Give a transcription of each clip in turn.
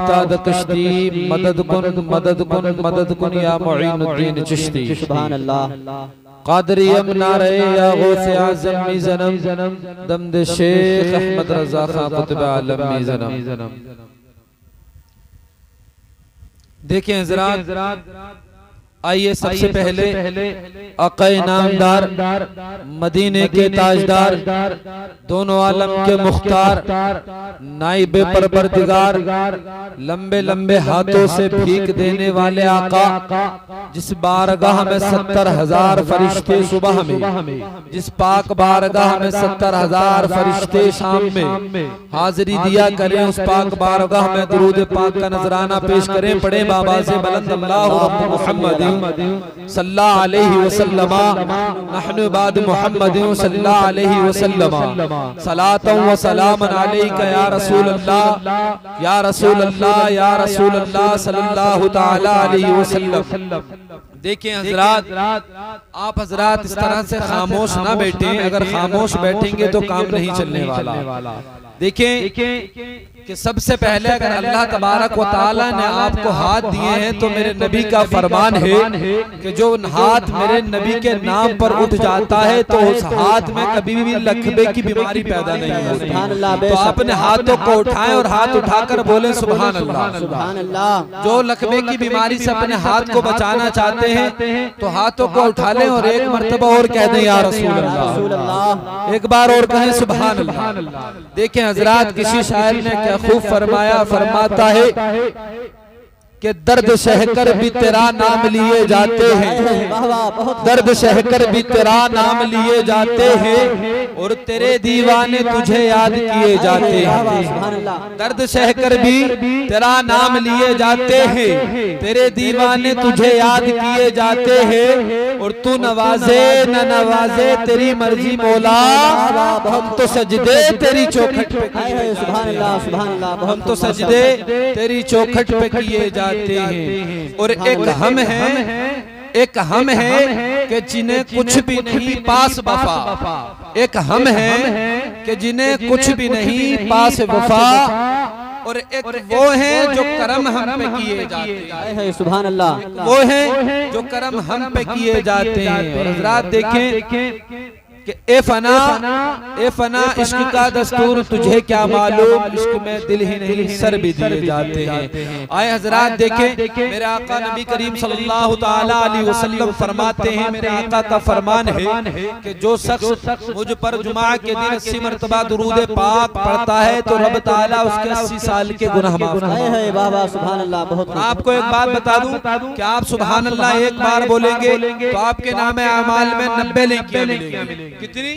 उफ्ताद कश्ती मदद कुन या मुईनुद्दीन चिश्ती। सुभान अल्लाह। क़ादरी नारे या गौसे आज़म मीज़नम दमद शेख अहमद रज़ा खां क़ुतब आलम मीज़नम। देखें हज़रात, आइए सबसे पहले आक़ा नामदार मदीने के ताजदार दोनों आलम के मुख्तार नाइब परवरदिगार लंबे लंबे हाथों से भीख देने वाले आका, जिस बारगाह में 70,000 फरिश्ते सुबह में, जिस पाक बारगाह में 70,000 फरिश्ते शाम में हाजिरी दिया करें, उस पाक बारगाह में दुरूद पाक का नजराना पेश करें। पढ़े बाबा से बुलंद अल्लाहु रब्बु मुहम्मद सल्लल्लाहु अलैहि वसल्लम नहनु बाद मुहम्मद सल्लल्लाहु अलैहि वसल्लम सलातन व सलामन अलैका या रसूल अल्लाह या रसूल अल्लाह या रसूल अल्लाह सल्लल्लाहु तआला अलैहि वसल्लम। देखें हजरात, आप हजरात इस तरह से खामोश ना बैठें। अगर खामोश बैठेंगे तो काम नहीं चलने वाला। देखें कि सबसे पहले अगर अल्लाह तबारक व तआला ने आपको हाथ दिए हैं तो मेरे नबी का फरमान है कि जो हाथ मेरे नबी के नाम पर उठ जाता है तो उस हाथ में कभी भी लकबे की बीमारी पैदा नहीं होती। तो आपने हाथों को उठाएं और हाथ उठाकर बोले सुभान अल्लाह, सुभान अल्लाह। जो लकबे की बीमारी से अपने हाथ को बचाना चाहते हैं तो हाथों को उठा लें और एक मर्तबा और कह दें या रसूल अल्लाह, एक बार और कहें सुभान अल्लाह। देखें हजरात, किसी शायर ने खूब फरमाता है कि दर्द सहकर भी तेरा नाम लिए जाते हैं, दर्द सहकर भी तेरा नाम लिए जाते हैं और तेरे दीवाने तुझे याद किए जाते हैं। दर्द सहकर भी तेरा नाम लिए जाते हैं, तेरे दीवाने तुझे याद किए जाते हैं और तू नवाजे न नवाजे तेरी मर्जी मौला, हम तो सजदे तेरी चौखट पे, सुभान अल्लाह सुभान अल्लाह, हम तो सजदे तेरी चौखट पे किए जाते हैं। और एक हम है कि जिन्हें कुछ भी नहीं पास वफा, एक हम है कि जिन्हें कुछ भी नहीं पास वफा, और एक वो है जो करम हम पे किए जाते हैं, सुभान अल्लाह। वो है जो करम हम पे किए जाते हैं। और हज़रात देखें कि ए फना इश्क का दस्तूर तुझे क्या मालूम, इश्क में दिल ही नहीं सर भी दिए जाते हैं। आए हजरात देखें, मेरे आका नबी करीम सल्लल्लाहु तआला अलैहि वसल्लम फरमाते हैं, मेरे आका का फरमान है कि जो शख्स मुझ पर जुमा के दिन 80 मरतबा दुरूद पाक पढ़ता है तो रब ताला उसके 80 साल के गुनाह माफ करता है। बाबा सुभान अल्लाह। बहुत आपको एक बात बता दूं कि आप सुभान अल्लाह एक बार बोलेंगे तो आपके नामे अमाल में 90 नेकियां मिलेंगी। कितनी?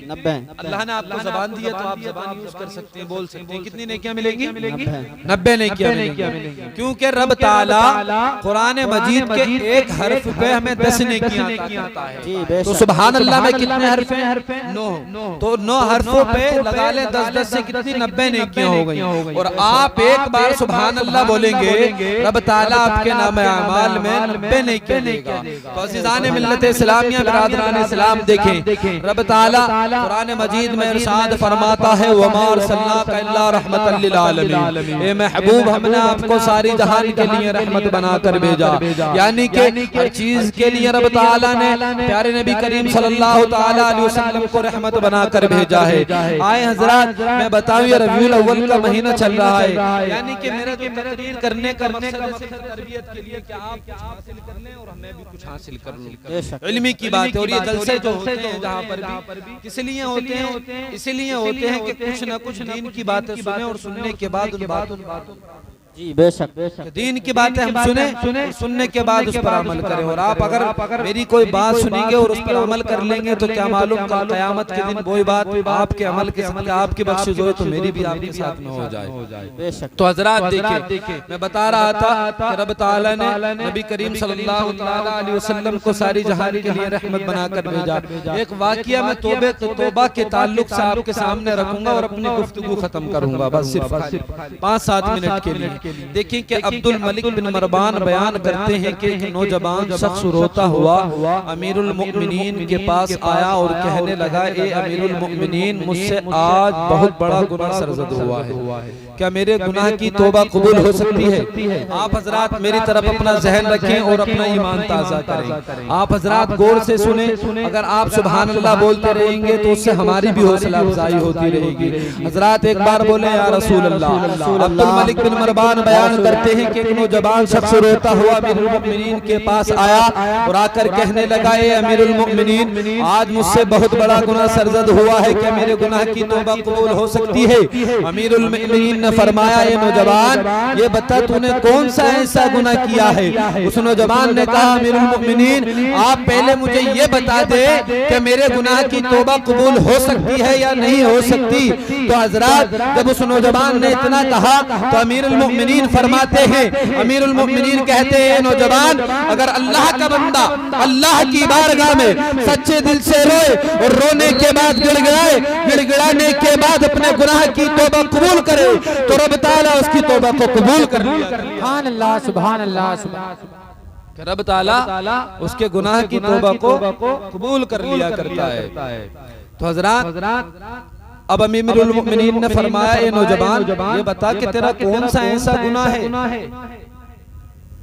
90। अल्लाह ने आपको ज़बान दी है तो आप ज़बान यूज कर सकते हैं, बोल सकते हैं। कितनी नेकियां मिलेंगी? 90 नेकियां मिलेंगी। क्योंकि रब ताला कुरान मजीद के एक हर्फ पे हमें 10 नेकियां देता है। तो सुभान अल्लाह में कितने हर्फ हैं? 9। तो 9 हर्फों पे लगा ले 10-10 से कितनी 90 नेकियां हो गई। और आप एक बार सुभान अल्लाह बोलेंगे, रब ताला आपके नामे अमाल में 90 नेकियां देगा। तो अज़ीज़ान मिल्लत इस्लामिया बिरादरान इस्लाम देखें, रब ताला कुरान मजीद में इरशाद फरमाता है वमा अरसलनाका इल्ला रहमतल लिल आलमीन, ए महबूब हमने आपको सारी जहान के लिए रहमत बनाकर भेजा। यानी कि हर चीज के लिए रब ताला ने प्यारे नबी करीम सल्लल्लाहु तआला अलैहि वसल्लम को रहमत बनाकर भेजा है। आए हजरात, मैं बताऊं ये रबीउल अव्वल का महीना चल रहा है, यानी कि मेरा जो तकरीर करने का मकसद है तरबियत के लिए कि आप कुछ हासिल कर लें और मैं भी कुछ हासिल कर लूं। इल्मी की बात है। और ये जलसे जो होते हैं जहाँ पर भी इसलिए होते हैं कि कुछ न कुछ दीन की बातें सुने और सुनने के बाद उन बातों जी बेशक दीन की बातें हम सुने, सुनने के बाद उस पर अमल करें। और आप अगर मेरी कोई बात सुनेंगे और उस पर अमल कर लेंगे तो क्या मालूम कल क़यामत के दिन वही बात आपके अमल के साथ आपकी बख्शिश हो तो मेरी भी आपके साथ में हो जाए। बेशक। तो हजरात देखिए, मैं बता रहा था कि रब ताला ने नबी करीम सल्लल्लाहु अलैहि वसल्लम को सारी जहान के लिए रहमत बनाकर भेजा। एक वाकया मैं तौबा के ताल्लुक से आपके सामने रखूंगा और अपनी गुफ्तगू खत्म करूंगा, बस सिर्फ 5-7 मिनट के लिए। देखिए कि अब्दुल मलिक बिन मरवान बयान करते हैं कि एक नौजवान शख्स रोता हुआ अमीरुल मुमिनीन के पास आया और कहने लगा, ए अमीरुल मुमिनीन, मुझसे आज बहुत बड़ा गुनाह सरजद हुआ है। क्या मेरे गुनाह की तौबा कबूल हो सकती है? आप हजरात मेरी तरफ अपना जहन रखें और अपना ईमान ताज़ा करें। आप हजरात गौर से सुने, अगर आप सुभान अल्लाह बोलते रहेंगे तो उससे हमारी भी हौसला अफजाई होती रहेगी। हजरात एक बार बोले या रसूल अल्लाह। अब्दुल मलिक बिन मरवान बयान करते हैं कि एक नौजवान शख्स रोता हुआ अमीरुल मोमिनीन के पास आया और आकर कहने लगा, ए अमीरुल मोमिनीन, आज मुझसे बहुत बड़ा गुनाह सरजद हुआ है, क्या मेरे गुनाह की तौबा कबूल हो सकती है? अमीरुल मोमिनीन ने फरमाया, ए नौजवान, ये बता तूने कौन सा ऐसा गुनाह किया है? उस नौजवान ने कहा, अमीरुल मोमिनीन, आप पहले मुझे ये बता दे कि मेरे गुनाह की तौबा कबूल हो सकती है या नहीं हो सकती। तो हजरात जब उस नौजवान ने इतना कहा तो अमीरुल मोमिनीन फरमाते हैं, अमीरुल मोमिनीन कहते हैं, नौजवान, अगर अल्लाह का बंदा अल्लाह की बारगाह में सच्चे दिल से रोए और रोने के बाद गिड़गिड़ाए, गिड़गिड़ाने के बाद अपने गुनाह की तौबा कबूल करे तो रब ताला उसकी तौबा को कबूल कर लिया। सुभान अल्लाह, सुभान अल्लाह, रब ताला उसके गुनाह की तौबा को कबूल कर लिया करता है। तो हजरात अब अमीरुल मोमिनीन ने फरमाया, ए नौजवान, ये बता कि तेरा कौन सा ऐसा गुनाह है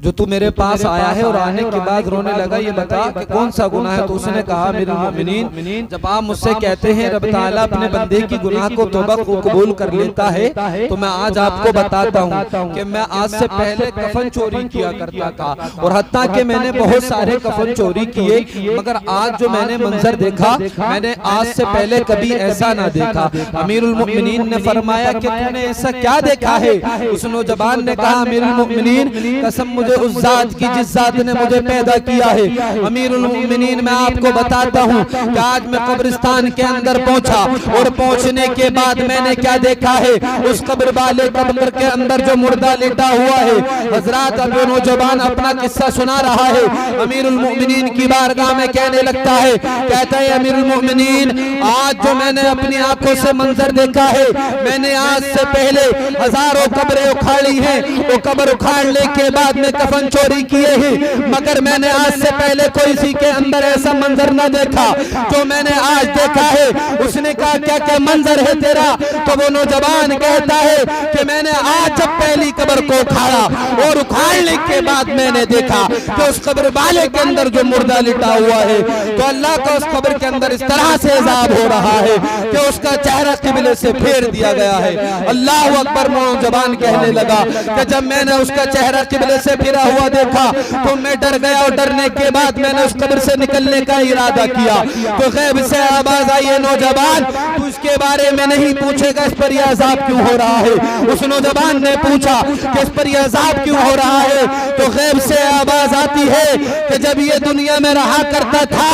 जो तू मेरे पास आया है और आने के बाद रोने लगा, ये बता कि कौन सा गुनाह है? तो उसने कहा, अमीरुल मोमिनीन, जब आप मुझसे कहते हैं रब ताला अपने बंदे की गुनाह को तौबा को कबूल कर लेता है, तो मैं आज आपको बताता हूँ कि मैं आज से पहले कफन चोरी किया करता था और हत्ता कि मैंने बहुत सारे कफन चोरी किए, मगर आज जो मैंने मंजर देखा मैंने आज से पहले कभी ऐसा ना देखा। अमीरुल मोमिनीन ने फरमाया कि तूने ऐसा क्या देखा है? उस नौजवान ने कहा, अमीरुल मोमिनीन, कसम मुझे उस जात की जिस जात ने मुझे पैदा किया है। अमीरुल मोमिनीन, मैं आपको बताता हूँ कि आज मैं कब्रिस्तान के अंदर पहुंचा और पहुंचने के बाद मैंने क्या देखा है? उस कब्र वाले कब्र के अंदर जो मुर्दा लेटा हुआ है। हजरात अब नौजवान अपना किस्सा सुना रहा है, अमीरुल मोमिनीन की बारगाह में कहने लगता है, कहता है, अमीरुल मोमिनीन, आज जो मैंने अपनी आंखों से मंजर देखा है, मैंने आज से पहले हजारों कब्रें उखाड़ी हैं, वो कब्र उखाड़ने के बाद में कफन चोरी किए हैं, मगर मैंने आज से पहले कोई सी के अंदर ऐसा मंजर न देखा जो मैंने आज देखा है। उसने कहा, क्या क्या मंजर है तेरा? तो वो नौजवान कहता है कि मैंने आज जब पहली कब्र को उखाड़ा और उखाड़ने के बाद मैंने देखा कि उस कब्र वाले के अंदर जो मुर्दा लिटा हुआ है, तो अल्लाह का उस कब्र के अंदर इस तरह से अज़ाब हो रहा है कि उसका चेहरा किबले से फेर दिया गया है। अल्लाह अकबर। नौजवान कहने लगा कि जब मैंने उसका चेहरा किबले से फिरा हुआ देखा तो मैं डर गया और डरने के बाद मैंने उस कब्र से निकलने का इरादा किया। तो गैब से आवाज आई, है नौजवान, तू इसके बारे में नहीं पूछेगा इस पर यह अज़ाब क्यों हो रहा है? उस नौजवान ने पूछा कि इस पर यह अज़ाब क्यों हो रहा है? तो गैब से आवाज आती है कि जब ये दुनिया में रहा करता था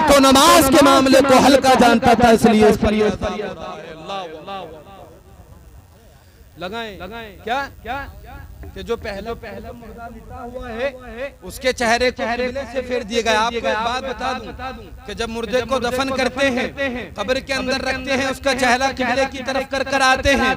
तो नमाज के मामले को हल्का जानता था, इसलिए इस पर लगाएं क्या कि जो पहला मुर्दा लिटा हुआ है उसके चेहरे से फेर दिए गए। आपको एक बात बता दूं कि जब मुर्दे को दफन करते हैं, कब्र के अंदर रखते हैं, उसका चेहरा किबले की तरफ कर आते हैं।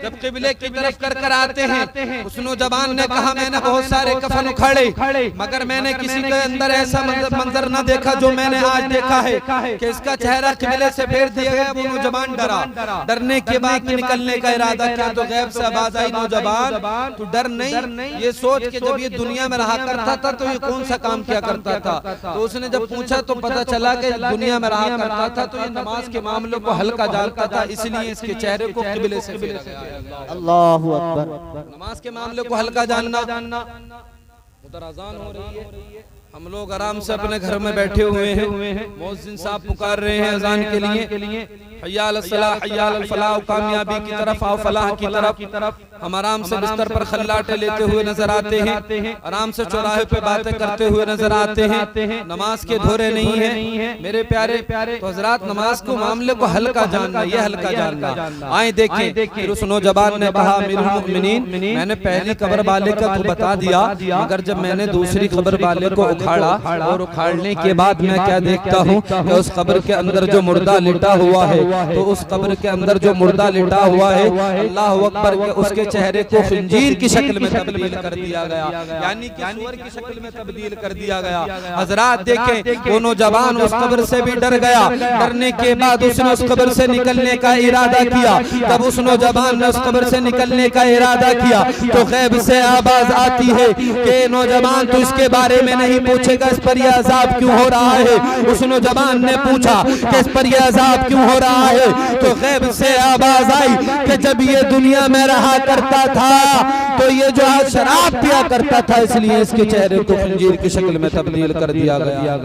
जब किबले की तरफ कर आते हैं, उस नौजवान ने कहा, मैंने बहुत सारे कफन उखाड़े, मगर मैंने किसी के अंदर ऐसा मंजर न देखा जो मैंने आज देखा है कि इसका चेहरा किबले से फेर दिया गया। वो नौजवान डरा, डरने के बाद में निकलने का इरादा किया तो गैब से आवाज आई, नौजवान तू डर नहीं, ये सोच के जब ये दुनिया में रहा करता था तो ये कौन सा काम किया करता था? तो उसने जब पूछा तो पता चला कि दुनिया में रहा करता था तो ये नमाज के मामलों को हल्का जानता था, इसलिए इसके चेहरे को किबले से फेरा गया। अल्लाहु अकबर। नमाज के मामले को हल्का जानना। उधर अजान हो रही है, हम लोग आराम से अपने घर में बैठे हुए हैं, मुअज्जिन साहब पुकार रहे हैं अजान के लिए, हय्या अल सलाह हय्या अल फलाह, कामयाबी की तरफ आओ, फलाह की तरफ। हम आराम से बिस्तर पर खल्लाटे लेते हुए नजर आते हैं, आराम से चौराहे पे बातें करते हुए नजर आते हैं। नमाज के धोरे नहीं है मेरे प्यारे। तो हजरात नमाज को मामले को हल्का जानना, ये हल्का जानना। आए देखें, फिर उस नौजवान ने कहा, अमीरुल मोमिनीन, मैंने पहली कब्र वाले का तो बता दिया, मगर जब मैंने दूसरी कब्र वाले को उखाड़ा और उखाड़ने के बाद मैं क्या देखता हूँ कि उस कब्र के अंदर जो मुर्दा लिटा हुआ है, तो उस कब्र के अंदर जो मुर्दा लिटा हुआ है, अल्लाह अकबर के उसके चेहरे को खंजीर की शक्ल में तब्दील कर दिया गया, यानी कि सूअर की शक्ल में तब्दील कर दिया गया। हजरात देखें, वो नौजवान उस कब्र से भी डर गया। डरने के बाद उसने उस कब्र से निकलने का इरादा किया। जब उस नौजवान ने उस कब्र से निकलने का इरादा किया तो गैब से आवाज आती है कि नौजवान तो इसके बारे में नहीं पूछेगा, इस पर यह अजाब क्यों हो रहा है। उस नौजवान ने पूछा कि इस पर यह अजाब क्यों हो रहा है, तो गैब से आवाज आई कि जब ये दुनिया में रहा करता था तो ये जो है शराब पिया करता था, इसलिए इसके चेहरे को खंजीर की शक्ल में तब्दील कर दिया गया।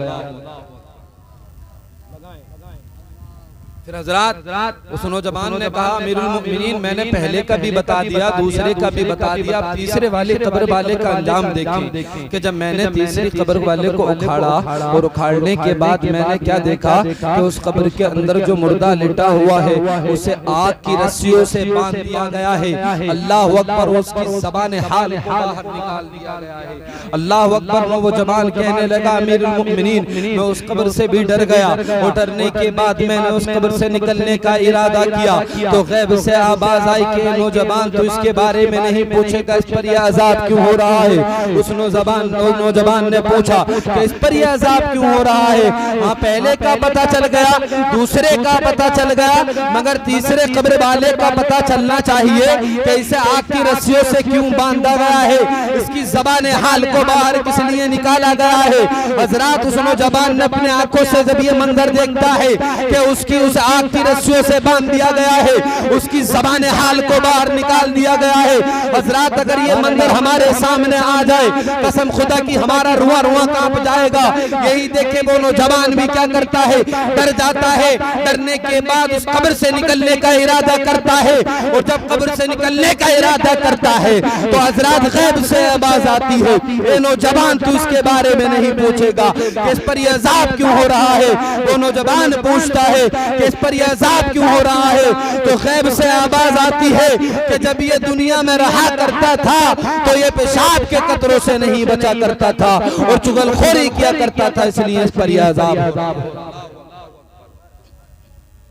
फिर हजरात उस नौजवान ने कहा, अमीरुल मोमिनीन मैंने पहले का भी बता दिया, दूसरे का भी बता दिया, अब तीसरे वाले कब्र वाले का अंजाम देखें कि जब मैंने तीसरी कब्र वाले को उखाड़ा और उखाड़ने के बाद मैंने क्या देखा कि उस कब्र के अंदर जो मुर्दा लिटा हुआ है उसे आग की रस्सियों से बांध दिया गया है। अल्लाह अकबर, उसकी ज़बान हाल बाहर निकाल दिया गया है। अल्लाह अकबर, वो जवान कहने लगा, अमीरुल मोमिनीन मैं उस कब्र से भी डर गया और डरने के बाद मैंने उस कब्र से निकलने का इरादा किया तो गैब से आवाज आई कि नौजवान तो इसके बारे में नहीं पूछेगा, इस पर यह अजाब क्यों हो रहा है। उस नौजवान ने पूछा कि इस पर यह अजाब क्यों हो रहा है। हाँ, पहले का पता चल गया, दूसरे का पता चल गया, मगर तीसरे कब्र वाले का पता चलना चाहिए कि इसे आग की रस्सियों से क्यों बांधा गया है, इसकी ज़बान हाल को बाहर किस लिए निकाला गया है। हजरात उस नौजवान ने अपने आंखों से जब ये मंजर देखता है कि उसकी उस आग की रस्सियों से बांध दिया गया है, उसकी ज़बान हाल को बाहर निकाल दिया गया है। हजरात अगर ये मंजर हमारे सामने आ जाए, कसम खुदा की हमारा रुआ रुआ कांप जाएगा। यही देखे वो नौजवान भी क्या करता है, डर जाता है। डरने के बाद उस कब्र से निकलने का इरादा करता है और जब कब्र से निकलने का इरादा करता है तो हजरात गैब से आवाज आती है, ए नौजवान तू इसके बारे में नहीं पूछेगा कि इस पर यह अजाब क्यों हो रहा है। वो नौजवान पूछता है कि इस पर यह अजाब क्यों हो रहा है, तो गैब से आवाज आती है कि जब ये दुनिया में रहा करता था तो ये पेशाब के कतरों से नहीं बचा करता था और चुगलखोरी किया करता था, इसलिए इस पर यह अजाब हो।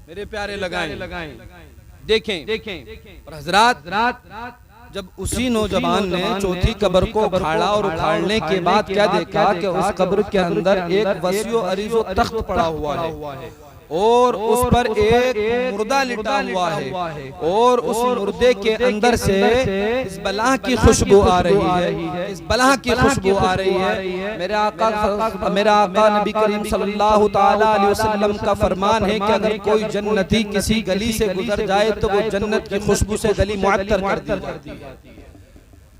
मेरे प्यारे लगाएं देखें। और हजरात जब उसी नौजवान ने चौथी कब्र को उखाड़ा और उखाड़ने के बाद क्या देखा कि उस कब्र के अंदर एक वसीओ अरीजो तख्त पड़ा हुआ है और उस पर एक मुर्दा लिटा हुआ है और उस मुर्दे के अंदर से इस बलाह की खुशबू आ रही है, इस बलाह की खुशबू आ रही है। मेरे आका नबी करीम सल्लल्लाहु ताला अलैहि वसल्लम का फरमान है कि अगर कोई जन्नती किसी गली से गुजर जाए तो वो जन्नत की खुशबू से गली मुअत्तर कर दी जाती है।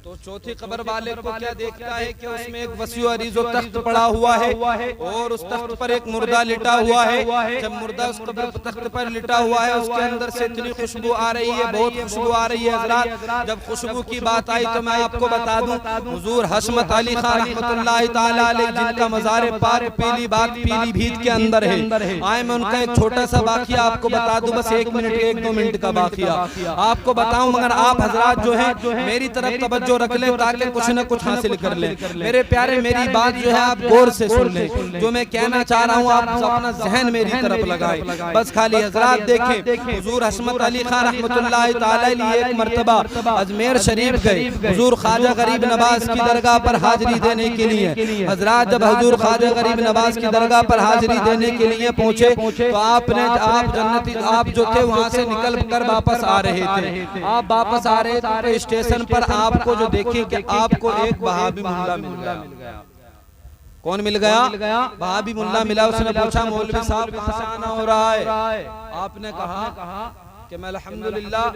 तो चौथी कब्र वाले को क्या देखता है कि उसमें एक वसीओ अरीजो तख्त पड़ा हुआ है और उस तख्त पर एक मुर्दा लिटा हुआ है। जब मुर्दा उस तख्त पर लिटा हुआ है उसके अंदर से इतनी खुशबू आ रही है, बहुत खुशबू आ रही है। हज़रात जब खुशबू की बात आई तो मैं आपको बता दूं, हुजूर हशमत अली खान रहमतुल्लाहि ताला अलैह जिनका मज़ार पाक पीलीभीत के अंदर है, आए मैं उनका एक छोटा सा वाक़िया आपको बता दूं, बस 1-2 मिनट का वाक़िया आपको बताऊं, मगर आप हजरात जो है मेरी तरफ तवज्जो रख ले ताकि कुछ न कुछ हासिल कर ले। मेरे प्यारे मेरी बात जो है आप गौर से सुन ले, जो मैं कहना चाह रहा हूँ आप अपना जहन मेरी तरफ लगाएं बस खाली। हजरात देखें, हुजूर हशमत अली खान रहमतुल्लाहि ताला अलैह एक मर्तबा अजमेर शरीफ गए हुजूर ख्वाजा गरीब नवाज की दरगाह पर हाजिरी देने के लिए। हजरात जब हुजूर ख्वाजा गरीब नवाज की दरगाह पर हाजिरी देने के लिए पहुंचे तो आप जो थे वहाँ से निकल कर वापस आ रहे थे। आप वापस आ रहे थे स्टेशन पर आपको जो देखिए कि आपको एक वहाबी मुल्ला मिल गया। कौन मिल गया? वहाबी मुल्ला मिला। उसने पूछा मौलवी साहब कहाँ से आना हो रहा है? आपने कहा कि मैं अल्हम्दुलिल्लाह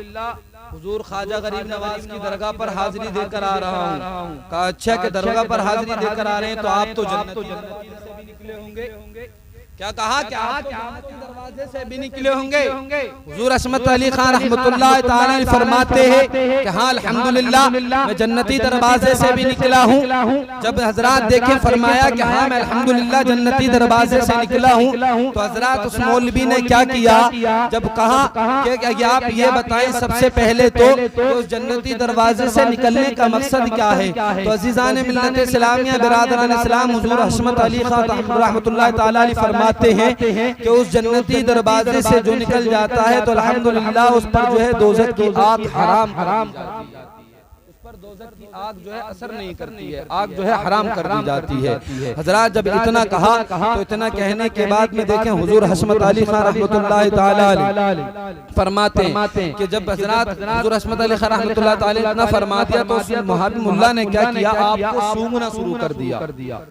हुजूर ख्वाजा गरीब नवाज की दरगाह पर हाजिरी देकर आ रहा हूँ। कहा अच्छा कि दरगाह पर हाजिरी देकर आ रहे हैं तो आप तो जन्नती से भी निकले होंगे। क्या कहा कि आप क़यामत के दरवाजे से भी निकले होंगे। हुजूर अशमत अली खान रहमतुल्लाह ताला फरमाते हैं कि हाँ अल्हम्दुलिल्लाह मैं जन्नती दरवाजे से भी निकला हूँ। जब हजरात देखे फरमाया कि हाँ मैं अल्हम्दुलिल्लाह जन्नती दरवाजे से निकला हूँ, तो हजरात उस मौलवी ने क्या किया, जब कहा कि आप ये बताएं सबसे पहले तो उस जन्नती दरवाजे से निकलने का मकसद क्या है। तो अजीज़ान मिल्लत इस्लामिया बिरादरान इस्लाम हुजूर अशमत अली खान रहमतुल्लाह ताला फरमाते हैं कि उस जन्नती दरवाजे से जो निकल जाता है तो अल्हम्दुलिल्लाह उस पर जो है दोज़ख की आग हराम उस पर दोज़ख की आग जो है असर नहीं करती है, आग जो है हराम कर दी जाती है। हजरात जब इतना कहा तो इतना कहने के बाद में देखें हुजूर हशमत अली खान रहमतुल्लाह ताला फरमाते हैं कि जब हजरात हुजूर हशमत अली खान रहमतुल्लाह ताला इतना फरमा दिया तो उस मुहाबी मुल्ला ने क्या किया, आपको सूंघना शुरू कर दिया।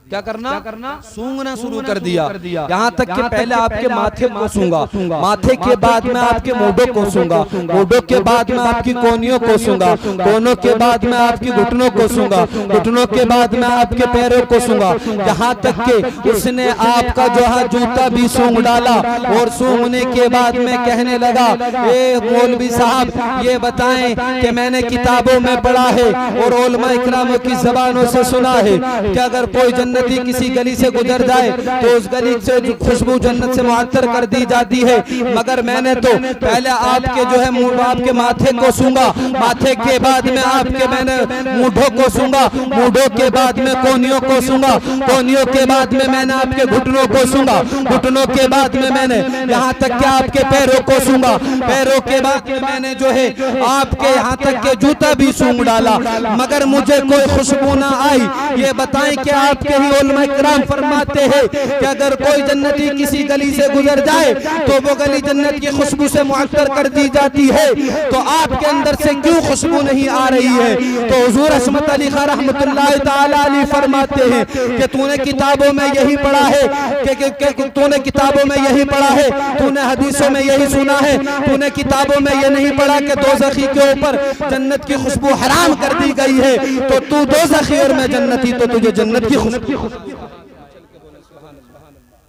क्या करना, सूंघना शुरू कर दिया। यहाँ तक कि पहले आपके माथे को सूंघा, माथे के बाद में आपके मोढों को सूंघा, मोढों के बाद में आपकी कोहनियों को सूंघा, कोहनों के बाद में आपकी घुटनों को सूंघा, घुटनों के बाद में आपके पैरों को सूंघा, यहाँ तक कि उसने आपका जो है जूता भी सूंघ डाला। और सूंघने के बाद में कहने लगा, ए मौलवी साहब ये बताएं कि मैंने किताबों में पढ़ा है और उलमा इकरामों की ज़बानों से सुना है कि अगर कोई जन्नती किसी गली से गुजर जाए तो उस गली से खुशबू जन्नत से मुअत्तर कर दी जाती है। मगर मैंने तो पहले आपके जो है आपके माथे को सूंघा, माथे के बाद में आपके मैंने मूढ़ों को सूंघा, मूढ़ों के बाद में कोहनियों को सूंघा, कोहनियों के बाद में मैंने आपके घुटनों को सूंघा, घुटनों के बाद में मैंने यहाँ तक कि आपके पैरों को सूंघा, पैरों के बाद में मैंने जो है आपके यहाँ तक के जूता भी सूंघ डाला, मगर मुझे कोई खुशबू ना आई। ये बताएं कि आपके ही उलमा इकराम फरमाते हैं कि अगर कोई जन्नती किसी गली से गुजर जाए तो वो गली जन्नत की खुशबू से मुअत्तर कर दी जाती है, तो आपके अंदर से क्यों खुशबू नहीं आ रही है। तो हुजूर हशमत अली खान रहमतुल्लाह ताला अलैह फरमाते हैं कि तूने किताबों में यही पढ़ा है कि तूने किताबों में यही पढ़ा है, तूने हदीसों में यही सुना है, तूने किताबों में ये नहीं पढ़ा कि दोज़खी के ऊपर जन्नत की खुशबू हराम कर दी गई है। तो तू दोज़खी और मैं जन्नती, तो तुझे जन्नत की खुशबू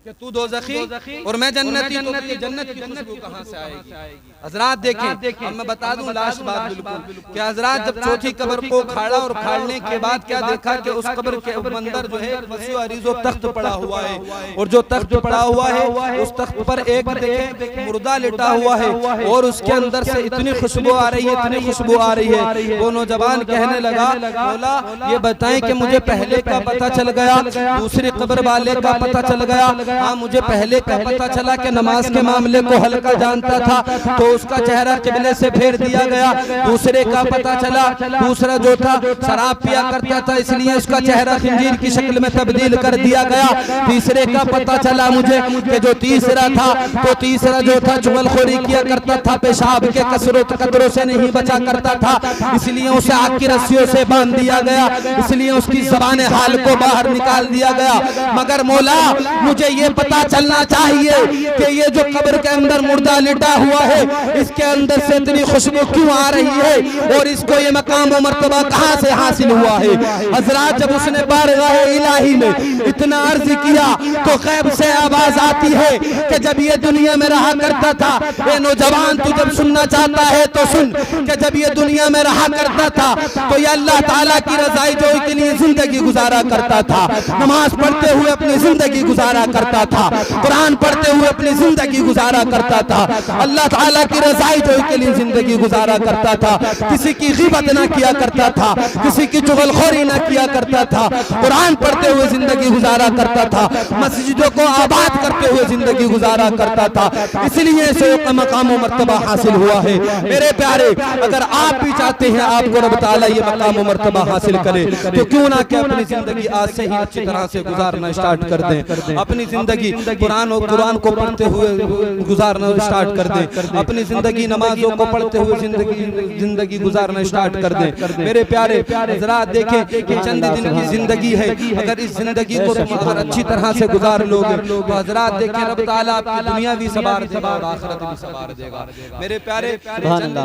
कि तू दोज़खी और मैं जन्नती, तो तुझे जन्नत की खुशबू कहां से आएगी। हजरात देखें, अब मैं बता दूं लास्ट बात बिल्कुल कि हजरात जब चौथी कब्र को खाड़ा और खाड़ने के बाद क्या देखा कि उस कब्र के अंदर जो है वसी अरीज़ो तख्त पड़ा हुआ है, और जो तख्त पड़ा हुआ है उस तख्त पर एक देखें मुर्दा लेटा हुआ है और उसके अंदर से इतनी खुशबू आ रही है, इतनी खुशबू आ रही है। वो नौजवान कहने लगा, मौला ये बताएं कि मुझे पहले का पता चल गया, दूसरी कब्र वाले का पता चल गया। हाँ मुझे पहले का पता चला कि नमाज के मामले को हल्का जानता था तो उसका चेहरा किबले से फेर दिया गया। दूसरे का पता चला, दूसरा जो था शराब पिया करता था इसलिए उसका चेहरा खिंजीर की शक्ल में तब्दील कर दिया गया। तीसरे का पता चला मुझे कि जो तीसरा था तो तीसरा जो था चुगलखोरी किया करता था, पेशाब के कतरों से नहीं बचा करता था इसलिए उसे आग की रस्सियों से बांध दिया गया, इसलिए उसकी ज़बान हाल को बाहर निकाल दिया गया। मगर मौला मुझे ये पता चलना चाहिए कि ये जो कब्र के अंदर मुर्दा लेटा हुआ है इसके अंदर से इतनी खुशबू क्यों आ रही है और इसको ये मकाम और मर्तबा कहां से हासिल हुआ है। हजरात जब उसने बारगाह इलाही में इतना अर्ज किया तो गैब से आवाज आती है कि जब ये दुनिया में रहा करता था, ये नौजवान तू जब सुनना चाहता है तो सुन कि जब ये दुनिया में रहा करता था तो ये अल्लाह ताला की रज़ाई जोई के लिए जिंदगी गुजारा करता था, नमाज पढ़ते हुए अपनी जिंदगी गुजारा करता था, कुरान पढ़ते हुए अपनी जिंदगी गुजारा करता था, अल्लाह ताला की रज़ाई जोई के लिए जिंदगी गुजारा करता था, किसी की ग़ीबत ना किया करता था, किसी की चुगलखोरी ना किया करता था, कुरान पढ़ते हुए जिंदगी गुजारा करता था, मस्जिदों को आबाद करते हुए जिंदगी गुजारा करता था, इसलिए इसे मकाम और मर्तबा हासिल हुआ है। मेरे प्यारे अगर आप भी चाहते हैं आपको रब ताला ये मकाम और मर्तबा हासिल करे तो क्यों ना कि अपनी जिंदगी आज से ही अच्छी तरह से गुजारना स्टार्ट कर दें, अपनी जिंदगी कुरान को पढ़ते हुए गुजारना स्टार्ट कर दें, अपनी जिंदगी नमाजों को पढ़ते हुए जिंदगी गुजारना स्टार्ट कर दें। मेरे प्यारे हज़रात देखें कि चंद दिन की जिंदगी है, अगर इस जिंदगी को तुम अगर अच्छी तरह से गुजार लोगे तो हज़रात देखें रब ताला आपकी दुनिया भी सवार देगा और आखिरत भी सवार देगा। मेरे प्यारे चंद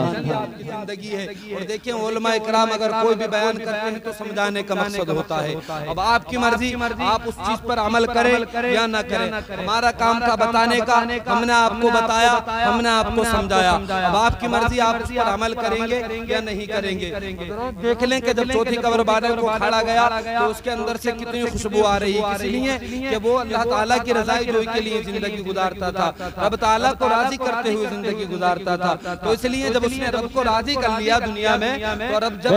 की जिंदगी है और देखें उलमा इकराम अगर कोई भी बयान करते हैं तो समझाने का मकसद होता है। अब आपकी मर्जी, आप उस चीज पर अमल करें या ना न करें। हमारा काम था बताने का, हमने आपको बताया, हमने आपको समझाया। अब आपकी मर्जी, आप उस पर अमल करेंगे या नहीं करेंगे। देख लें कि जब चौथी कब्र बादल को खड़ा गया तो उसके अंदर से कितनी खुशबू आ रही, इसलिए कि वो अल्लाह ताला की रज़ाई जोई के लिए जिंदगी गुजारता था, रब ताला को राजी करते हुए जिंदगी गुजारता था। तो इसलिए जब उसने रब को राजी कर लिया दुनिया में, तो रब जब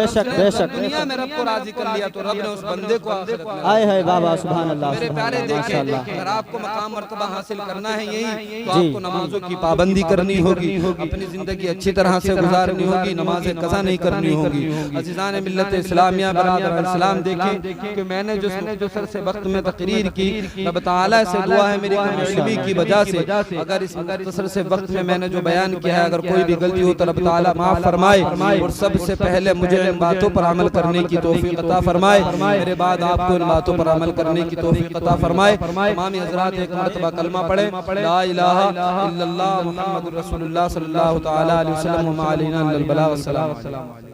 दुनिया में रब को राजी कर लिया तो रब ने उस बंदे को आए है बाबा सुभान अल्लाह। मेरे प्यारे देखे, अगर आपको मकाम मर्तबा हासिल करना है यही, तो आपको नमाजों की पाबंदी करनी होगी, अपनी जिंदगी अच्छी तरह से गुजारनी होगी, नमाज कज़ा नहीं करनी होगी। अज़ीज़ान मिल्लत इस्लामिया बरादर इस्लाम, देखें कि मैंने जो सर से वक्त में तकरीर की, रब ताला से दुआ है मेरी इल्मी की वजह से, अगर इस मुख्तसर से वक्त में मैंने जो बयान किया है, अगर कोई भी गलती हो तो रब ताला माफ फरमाए, और सबसे पहले मुझे इन बातों पर अमल करने की तौफीक अता फरमाए, मेरे बाद आपको इन बातों पर अमल करने की तौफीक अता फरमाए। तमाम हज़रात एक मरतबा कलमा पढ़े, ला इलाहा इल्लल्लाह मुहम्मदुर रसूलुल्लाह सल्लल्लाहु तआला अलैहि वसल्लम व मा अलैना इल्लल बलाग। अस्सलाम वालेकुम।